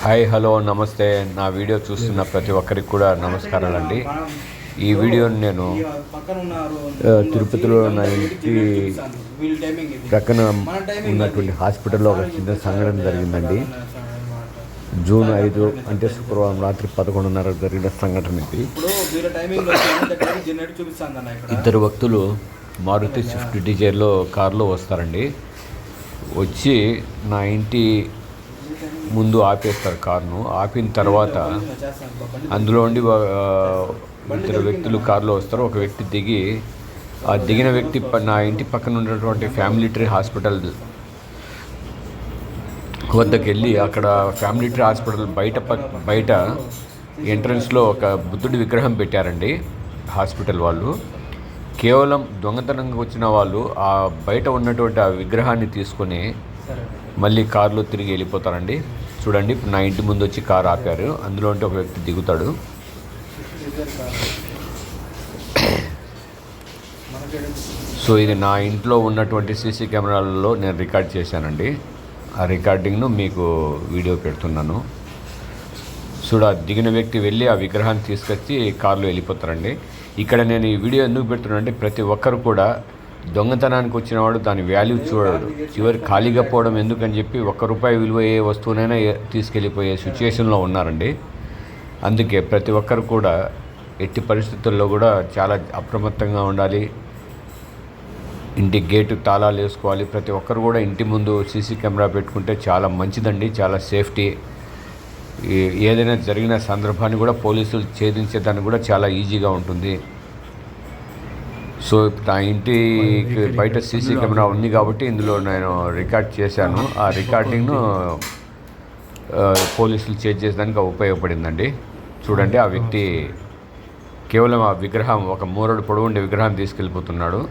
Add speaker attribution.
Speaker 1: Hi hello నమస్తే. నా video చూస్తున్న ప్రతి ఒక్కరికి కూడా నమస్కారాలండి. ఈ వీడియోని నేను తిరుపతిలో నా ఇంటి ప్రక్కన ఉన్నటువంటి హాస్పిటల్లో ఒక చిన్న సంఘటన జరిగిందండి. జూన్ 5 అంటే శుక్రవారం రాత్రి 11:30 జరిగిన సంఘటన ఇది. ఇద్దరు వ్యక్తులు మారుతి స్విఫ్ట్ డిజైర్లో కారులో వస్తారండి. వచ్చి నా ఇంటి ముందు ఆపేస్తారు కారును. ఆపిన తర్వాత అందులో ఉండి ఇద్దరు వ్యక్తులు కారులో వస్తారు. ఒక వ్యక్తి దిగి ఆ దిగిన వ్యక్తి నా ఇంటి పక్కన ఉన్నటువంటి ఫ్యామిలీ ట్రీ హాస్పిటల్ వద్దకు వెళ్ళి అక్కడ ఫ్యామిలీ ట్రీ హాస్పిటల్ బయట ఎంట్రన్స్లో ఒక బుద్ధుడి విగ్రహం పెట్టారండి హాస్పిటల్ వాళ్ళు. కేవలం దొంగతనంగా వచ్చిన వాళ్ళు ఆ బయట ఉన్నటువంటి ఆ విగ్రహాన్ని తీసుకొని మళ్ళీ కారులో తిరిగి వెళ్ళిపోతారండి. చూడండి, ఇప్పుడు నా ఇంటి ముందు వచ్చి కారు ఆపారు. అందులో ఉంటే ఒక వ్యక్తి దిగుతాడు. సో ఇది నా ఇంట్లో ఉన్నటువంటి సీసీ కెమెరాలలో నేను రికార్డ్ చేశానండి. ఆ రికార్డింగ్ను మీకు వీడియో పెడుతున్నాను. చూడ దిగిన వ్యక్తి వెళ్ళి ఆ విగ్రహాన్ని తీసుకొచ్చి కారులో వెళ్ళిపోతారండి. ఇక్కడ నేను ఈ వీడియో ఎందుకు పెడుతున్నానంటే ప్రతి ఒక్కరు కూడా దొంగతనానికి వచ్చినవాడు దాని వాల్యూ చూడడు. చివరి ఖాళీగా పోవడం ఎందుకని చెప్పి ₹1 విలువ ఏ వస్తువునైనా తీసుకెళ్ళిపోయే సిచ్యుయేషన్లో ఉన్నారండి. అందుకే ప్రతి ఒక్కరు కూడా ఎట్టి పరిస్థితుల్లో కూడా చాలా అప్రమత్తంగా ఉండాలి. ఇంటి గేటు తాళాలు వేసుకోవాలి. ప్రతి ఒక్కరు కూడా ఇంటి ముందు సీసీ కెమెరా పెట్టుకుంటే చాలా మంచిదండి, చాలా సేఫ్టీ. ఏదైనా జరిగిన సందర్భాన్ని కూడా పోలీసులు ఛేదించేదానికి కూడా చాలా ఈజీగా ఉంటుంది. సో నా ఇంటి బయట సీసీ కెమెరా ఉంది కాబట్టి ఇందులో నేను రికార్డ్ చేశాను. ఆ రికార్డింగ్ను పోలీసులు చేజ్ చేసేదానికి ఉపయోగపడిందండి. చూడండి, ఆ వ్యక్తి కేవలం ఆ విగ్రహం, ఒక మూరడు పొడవు ఉండే విగ్రహాన్ని తీసుకెళ్ళిపోతున్నాడు.